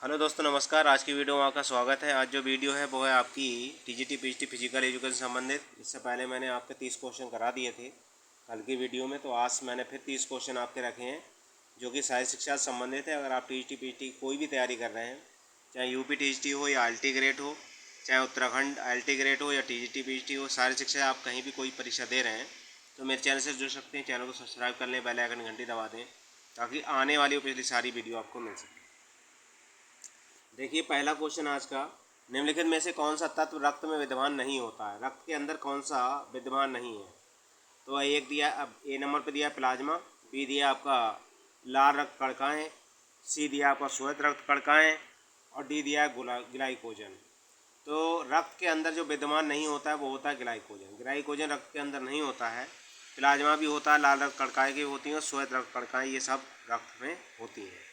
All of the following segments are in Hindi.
हेलो दोस्तों, नमस्कार। आज की वीडियो में आपका स्वागत है। आज जो वीडियो है वो है आपकी टीजीटी पीजीटी फिजिकल एजुकेशन संबंधित। इससे पहले मैंने आपके 30 क्वेश्चन करा दिए थे कल की वीडियो में, तो आज मैंने फिर 30 क्वेश्चन आपके रखे हैं जो कि शारीरिक शिक्षा से संबंधित है। अगर आप टीजीटी पीजीटी कोई भी तैयारी कर रहे हैं, चाहे यूपी टीजीटी हो या आईएलटी ग्रेड हो, चाहे उत्तराखंड आईएलटी ग्रेड हो या टीजीटी पीजीटी हो, शारीरिक शिक्षा आप कहीं भी कोई परीक्षा दे रहे हैं तो मेरे चैनल से जुड़ सकते हैं। चैनल को सब्सक्राइब कर लें, बेल आइकन घंटी दबा दें ताकि आने वाली पिछली सारी वीडियो आपको मिल सके। देखिए, पहला क्वेश्चन आज का, निम्नलिखित में से कौन सा तत्व रक्त में विद्यमान नहीं होता है? रक्त के अंदर कौन सा विद्यमान नहीं है? तो एक दिया, अब ए नंबर पे दिया प्लाज्मा, बी दिया आपका लाल रक्त कणिकाएँ, सी दिया आपका श्वेत रक्त कणिकाएँ और डी दिया है ग्लाइकोजन। तो रक्त के अंदर जो विद्यमान नहीं होता है वो होता है ग्लाइकोजन। ग्लाइकोजन रक्त के अंदर नहीं होता है। प्लाज्मा भी होता है, लाल रक्त कणिकाएँ भी होती हैं और श्वेत रक्त कणिकाएँ, ये सब रक्त में होती हैं।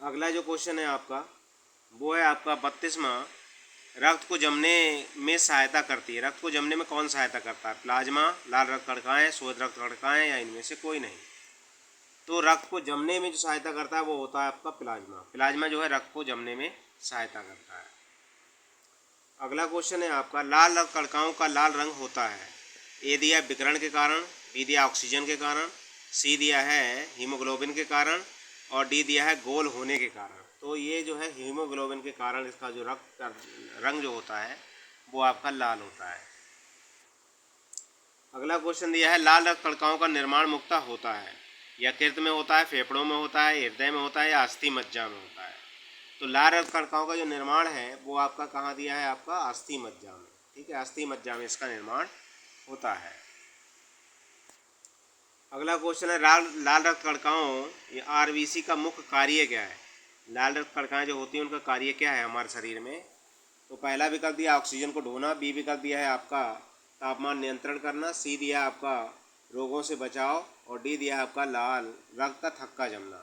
अगला जो क्वेश्चन है आपका वो है आपका 32वां, रक्त को जमने में सहायता करती है। रक्त को जमने में कौन सहायता करता है? प्लाज्मा, लाल रक्त कणिकाएँ, श्वेत रक्त कणिकाएँ या इनमें से कोई नहीं। तो रक्त को जमने में जो सहायता करता है वो होता है आपका प्लाज्मा। प्लाज्मा जो है रक्त को जमने में सहायता करता है। अगला क्वेश्चन है आपका, लाल रक्त कणिकाओं का लाल रंग होता है। ए दिया विकिरण के कारण, बी दिया ऑक्सीजन के कारण, सी दिया है हीमोग्लोबिन के कारण और डी दिया है गोल होने के कारण। तो ये जो है हीमोग्लोबिन के कारण इसका जो रक्त का रंग जो होता है वो आपका लाल होता है। अगला क्वेश्चन दिया है, लाल रक्त कणिकाओं का निर्माण मुख्यतः होता है, यकृत में होता है, फेफड़ों में होता है, हृदय में होता है या अस्थि मज्जा में होता है? तो लाल रक्त कणिकाओं का जो निर्माण है वो आपका कहाँ दिया है? आपका अस्थि मज्जा में। ठीक है, अस्थि मज्जा में इसका निर्माण होता है। अगला क्वेश्चन है, लाल रक्त कणिकाओं या आरबीसी का मुख्य कार्य क्या है? लाल रक्त कणिकाएं जो होती हैं उनका कार्य क्या है हमारे शरीर में? तो पहला विकल्प दिया ऑक्सीजन को ढोना, बी विकल्प दिया है आपका तापमान नियंत्रण करना, सी दिया आपका रोगों से बचाव और डी दिया है आपका लाल रक्त का थक्का जमना।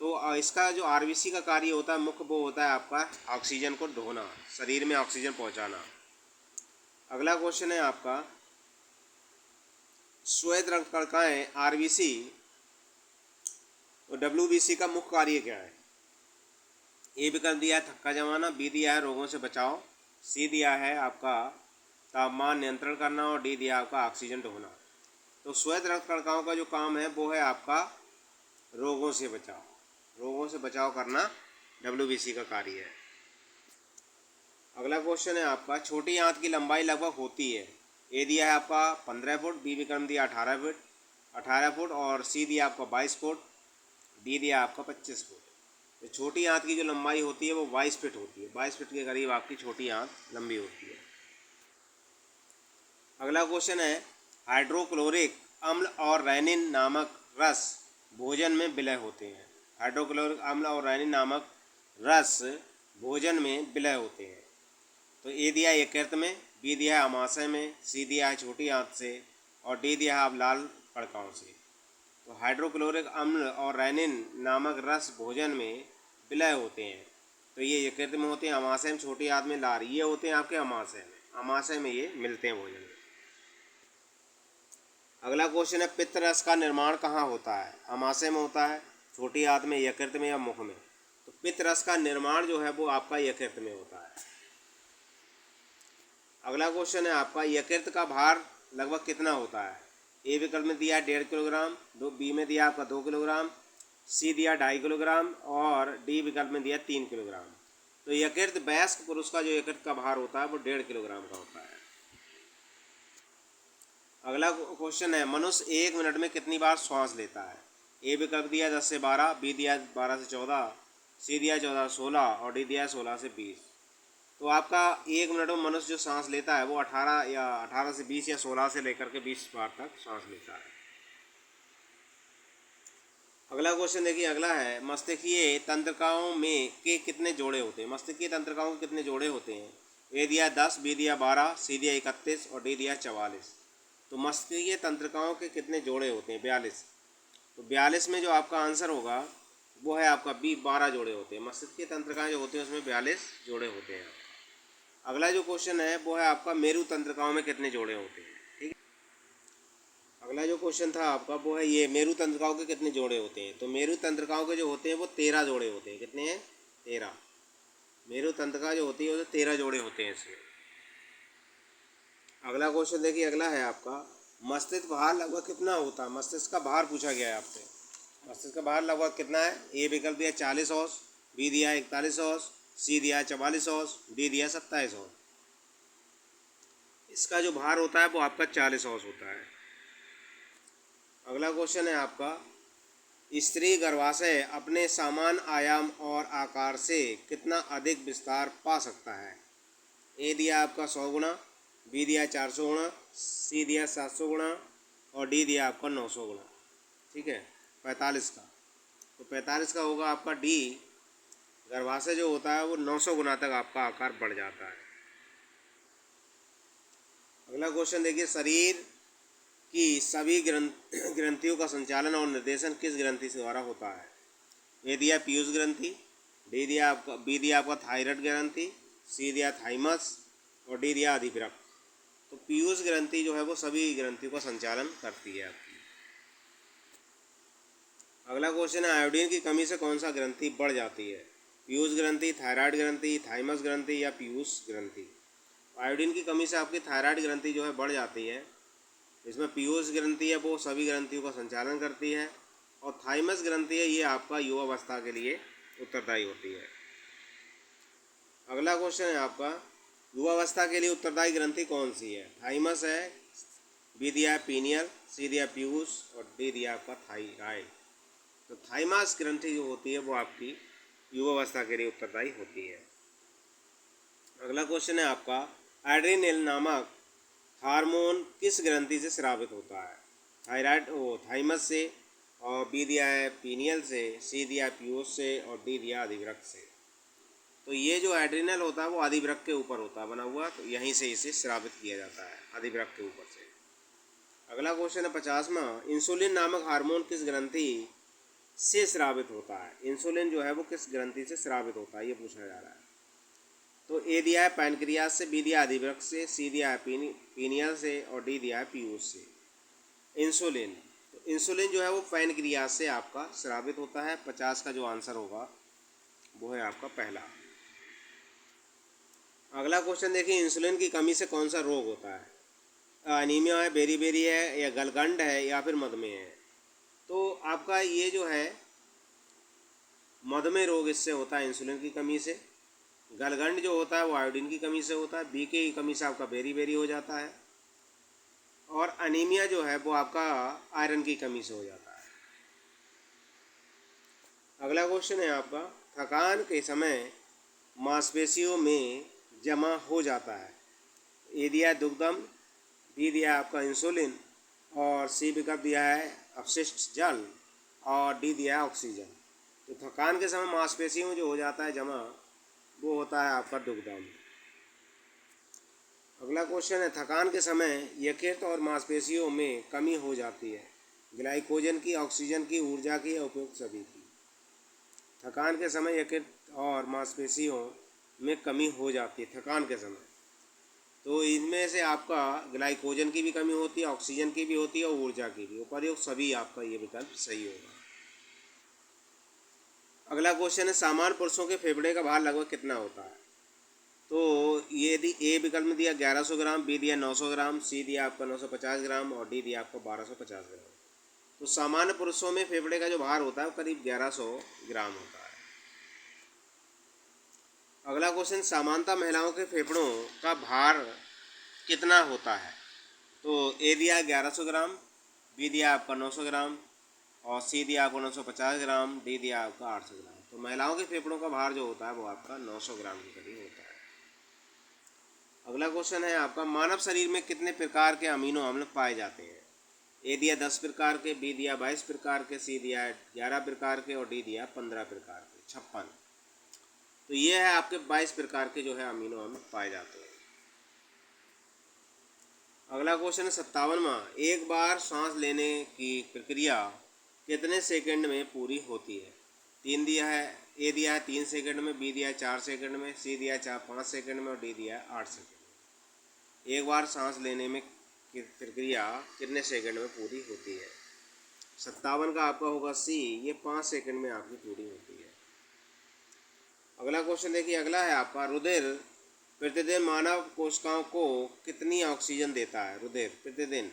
तो इसका जो आरबीसी का कार्य होता है मुख्य, वो होता है आपका ऑक्सीजन को ढोना, शरीर में ऑक्सीजन पहुंचाना। अगला क्वेश्चन है आपका, श्वेत रक्त कणिकाएं आरबीसी और डब्ल्यूबीसी का मुख्य कार्य क्या है? ए विकल्प दिया है थक्का जमाना, बी दिया है रोगों से बचाव, सी दिया है आपका तापमान नियंत्रण करना और डी दिया आपका ऑक्सीजन ढोना। तो श्वेत रक्त कणिकाओं का जो काम है वो है आपका रोगों से बचाव, रोगों से बचाव करना डब्ल्यूबीसी का कार्य है। अगला क्वेश्चन है आपका, छोटी आंत की लंबाई लगभग होती है। ए दिया है आपका 15 फुट, बी विकल्प दिया 18 फुट और सी दिया आपका 22 फुट, डी दिया आपका 25 फुट। तो छोटी आंत की जो लंबाई होती है वो 22 फीट होती है। 22 फीट के करीब आपकी छोटी आंत लंबी होती है। अगला क्वेश्चन है, हाइड्रोक्लोरिक अम्ल और रेनिन नामक रस भोजन में विलय होते हैं। हाइड्रोक्लोरिक अम्ल और रेनिन नामक रस भोजन में विलय होते हैं। तो ए दिया है यकृत में, बी दिया है अमाशय में, सी दिया है छोटी आंत से और डी दिया है आप लाल कणिकाओं से। तो हाइड्रोक्लोरिक अम्ल और रेनिन नामक रस भोजन में विलय होते हैं। तो ये यकृत में होते हैं, अमाशय में, छोटी आंत में लार, ये होते हैं आपके अमाशय में। अमाशय में ये मिलते हैं भोजन में। अगला क्वेश्चन है, पित्त रस का निर्माण कहाँ होता है? अमाशय में होता है, छोटी आंत में, यकृत में या मुख में? तो पित्त रस का निर्माण जो है वो आपका यकृत में होता है। अगला क्वेश्चन है आपका, यकृत का भार लगभग कितना होता है? ए विकल्प में दिया 1.5 किलोग्राम, बी में दिया आपका 2 किलोग्राम, सी दिया 2.5 किलोग्राम और डी विकल्प में दिया 3 किलोग्राम। तो यकृत वयस्क पुरुष का जो यकृत का भार होता है वो 1.5 किलोग्राम का होता है। अगला क्वेश्चन है, मनुष्य 1 मिनट में कितनी बार श्वास लेता है? ए विकल्प दिया 10 से 12, बी दिया 12 से 14, सी दिया 14 से 16 और डी दिया 16 से 20। तो आपका 1 मिनट में मनुष्य जो सांस लेता है वो 18 से 20 या 16 से लेकर के 20 बार तक सांस लेता है। अगला क्वेश्चन देखिए, अगला है, मस्तिष्कीय तंत्रिकाओं में के कितने जोड़े होते हैं? मस्तिष्कीय तंत्रिकाओं के कितने जोड़े होते हैं? ए दिया 10, बी दिया 12, सी दिया 31 और डी दिया 44। तो मस्तिष्कीय तंत्रिकाओं के कितने जोड़े होते हैं? 42। तो 42 में जो आपका आंसर होगा वो है आपका बी, 12 जोड़े होते हैं। मस्तिष्कीय तंत्रिकाएं जो होती हैं उसमें 42 जोड़े होते हैं। अगला जो क्वेश्चन है वो है आपका, मेरु तंत्रिकाओं में कितने जोड़े होते हैं? ठीक है। अगला जो क्वेश्चन था आपका वो है ये, मेरु तंत्रिकाओं के कितने जोड़े होते हैं। तो मेरु तंत्रिकाओं के जो होते हैं वो 13 जोड़े होते हैं। कितने हैं? 13। मेरु तंत्रिका जो होती है वो 13 जोड़े होते हैं इसमें। अगला क्वेश्चन देखिए, अगला है आपका, मस्तिष्क भार लगभग कितना होता है। मस्तिष्क का भार पूछा गया है आपसे। मस्तिष्क का भार लगभग कितना है? ए विकल्प दिया 40 औंस, बी दिया 41 औंस, सी दिया 44 औंस, डी दिया 27 औंस। इसका जो भार होता है वो आपका 40 औंस होता है। अगला क्वेश्चन है आपका, स्त्री गर्भाशय अपने समान आयाम और आकार से कितना अधिक विस्तार पा सकता है। ए दिया आपका 100 गुना, बी दिया 400 गुना, सी दिया 700 गुना और डी दिया आपका 900 गुना। ठीक है, 45 का। तो 45 का होगा आपका डी। गर्भाशय जो होता है वो 900 गुना तक आपका आकार बढ़ जाता है। अगला क्वेश्चन देखिए, शरीर की सभी ग्रंथियों का संचालन और निर्देशन किस ग्रंथि से द्वारा होता है। ए दिया पीयूष ग्रंथि, बी दिया आपका थायराइड ग्रंथि, सी दिया थाइमस और डी दिया अधिवृक्क। तो पीयूष ग्रंथि जो है वो सभी ग्रंथियों का संचालन करती है आपकी। अगला क्वेश्चन है, आयोडीन की कमी से कौन सा ग्रंथि बढ़ जाती है। पीयूष ग्रंथि, थायराइड ग्रंथि, थाइमस ग्रंथि या पीयूष ग्रंथि। आयोडीन की कमी से आपकी थायराइड ग्रंथि जो है बढ़ जाती है। इसमें पीयूष ग्रंथि है वो सभी ग्रंथियों का संचालन करती है और थाइमस ग्रंथि है ये आपका युवावस्था के लिए उत्तरदायी होती है। अगला क्वेश्चन है आपका, युवावस्था के लिए उत्तरदायी ग्रंथि कौन सी है। थाइमस है, बी दिया पीनियल, सी दिया पीयूष और डी दिया आपका थायराइड। तो थाइमस ग्रंथि जो होती है वो आपकी युवावस्था के लिए उत्तरदायी होती है। अगला क्वेश्चन है आपका, एड्रेनलिन नामक हार्मोन किस ग्रंथि से स्रावित होता है। थायराइड थाइमस से और बी दिया है पीनियल से, सी दिया पीयूष से और डी दिया अधिवृक्क से। तो ये जो एड्रिनल होता है वो अधिवृक्क के ऊपर होता है बना हुआ, तो यहीं से इसे स्रावित किया जाता है अधिवृक्क के ऊपर से। अगला क्वेश्चन है 50वां, इंसुलिन नामक हार्मोन किस ग्रंथि से स्रावित होता है। इंसुलिन जो है वो किस ग्रंथि से स्रावित होता है ये पूछा जा रहा है। तो ए दिया है पैनक्रियाज से, बी दिया अधिवृक्क से, सी दिया है पीनियल से और डी दिया है पीयूष से। इंसुलिन, तो इंसुलिन जो है वो पैनक्रियाज से आपका स्रावित होता है। 50 का जो आंसर होगा वो है आपका पहला। अगला क्वेश्चन देखिए, इंसुलिन की कमी से कौन सा रोग होता है। अनीमिया है, बेरीबेरी है या गलगंड है या फिर मधुमेह है। तो आपका ये जो है मधुमेह रोग इससे होता है इंसुलिन की कमी से। गलगंड जो होता है वो आयोडीन की कमी से होता है। बी की कमी से आपका बेरीबेरी हो जाता है और अनीमिया जो है वो आपका आयरन की कमी से हो जाता है। अगला क्वेश्चन है आपका, थकान के समय मांसपेशियों में जमा हो जाता है। ए दिया दुग्धम, बी दिया आपका इंसुलिन और सी विकल्प दिया है अपशिष्ट जल और डी दिया है ऑक्सीजन। तो थकान के समय मांसपेशियों में जो हो जाता है जमा वो होता है आपका दुग्धम। अगला क्वेश्चन है, थकान के समय यकृत और मांसपेशियों में कमी हो जाती है। ग्लाइकोजन की, ऑक्सीजन की, ऊर्जा की या उपयुक्त सभी की। थकान के समय यकृत और मांसपेशियों में कमी हो जाती है थकान के समय। तो इनमें से आपका ग्लाइकोजन की भी कमी होती है, ऑक्सीजन की भी होती है और ऊर्जा की भी। उपयुक्त सभी आपका ये विकल्प सही होगा। अगला क्वेश्चन है, सामान्य पुरुषों के फेफड़े का भार लगभग कितना होता है। तो ये यदि ए विकल्प में दिया 1100 ग्राम, बी दिया 900 ग्राम, सी दिया आपका 950 ग्राम और डी दिया आपको 1250 ग्राम। तो सामान्य पुरुषों में फेफड़े का जो भार होता है वो करीब 1100 ग्राम होता है। अगला क्वेश्चन, सामान्यतः महिलाओं के फेफड़ों का भार कितना होता है। तो ए दिया 1100 ग्राम, बी दिया आपका 900 ग्राम और सी दिया आपको 950 ग्राम, डी दिया आपका 800 ग्राम। तो महिलाओं के फेफड़ों का भार जो होता है वो आपका 900 ग्राम के करीब होता है। अगला क्वेश्चन है आपका, मानव शरीर में कितने प्रकार के अमीनो अम्ल पाए जाते हैं। ए दिया 10 प्रकार के, बी दिया 22 प्रकार के, सी दिया 11 प्रकार के और डी दिया 15 प्रकार के, 56। तो ये है आपके 22 प्रकार के जो है अमीनो अम्ल पाए जाते हैं। अगला क्वेश्चन है 57वां, एक बार सांस लेने की प्रक्रिया कितने सेकंड में पूरी होती है। 3 दिया है, ए दिया है 3 सेकंड में, बी दिया है 4 सेकंड में, सी दिया है 5 सेकंड में और डी दिया है 8 सेकंड में। एक बार सांस लेने में की प्रक्रिया कितने सेकंड में पूरी होती है। 57 का आपका होगा सी, ये 5 सेकंड में आपकी पूरी होती है। अगला क्वेश्चन देखिए, अगला है आपका रुधिर प्रतिदिन मानव कोशिकाओं को कितनी ऑक्सीजन देता है। रुधिर प्रतिदिन,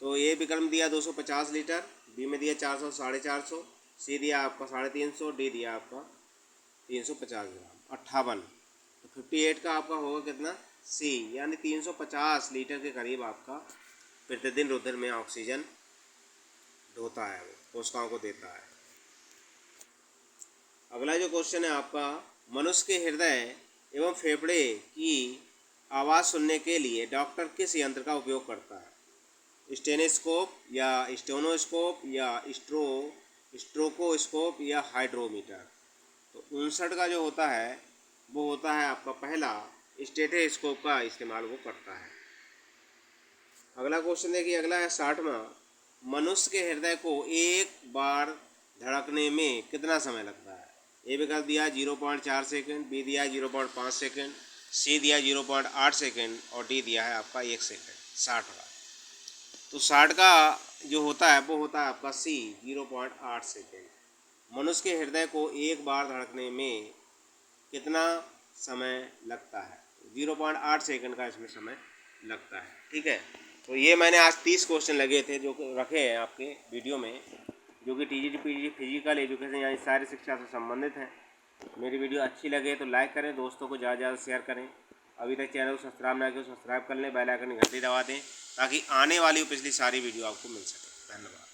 तो ए विकल्प दिया 250 लीटर, बी में दिया 400 450, सी दिया आपका 350, डी दिया आपका 350 ग्राम 58। तो 58 का आपका होगा कितना, सी, यानी 350 लीटर के करीब आपका प्रतिदिन रुधिर में ऑक्सीजन ढोता है, वो कोशिकाओं को देता है। अगला जो क्वेश्चन है आपका, मनुष्य के हृदय एवं फेफड़े की आवाज़ सुनने के लिए डॉक्टर किस यंत्र का उपयोग करता है। स्टेनोस्कोप या स्टेनोस्कोप या स्ट्रोकोस्कोप या हाइड्रोमीटर। तो 59 का जो होता है वो होता है आपका पहला, स्टेथोस्कोप का इस्तेमाल वो करता है। अगला क्वेश्चन देखिए, अगला है 60वां, मनुष्य के हृदय को एक बार धड़कने में कितना समय लगता है। ए विकल्प दिया 0.4 सेकंड, बी दिया 0.5 सेकंड, सी दिया 0.8 सेकंड और डी दिया है आपका 1 सेकंड 60 का। तो 60 का जो होता है वो होता है आपका सी, 0.8 सेकंड। मनुष्य के हृदय को एक बार धड़कने में कितना समय लगता है, 0.8 सेकंड का इसमें समय लगता है। ठीक है, तो ये मैंने आज 30 क्वेश्चन लगे थे जो रखे हैं आपके वीडियो में, जो कि टीजीटी पीजीटी फिजिकल एजुकेशन यानी शारीरिक शिक्षा से संबंधित हैं। मेरी वीडियो अच्छी लगे तो लाइक करें, दोस्तों को ज़्यादा से ज़्यादा शेयर करें। अभी तक चैनल को सब्सक्राइब ना किया तो सब्सक्राइब कर लें, बेल आइकन की घंटी दबा दें ताकि आने वाली पिछली सारी वीडियो आपको मिल सके। धन्यवाद।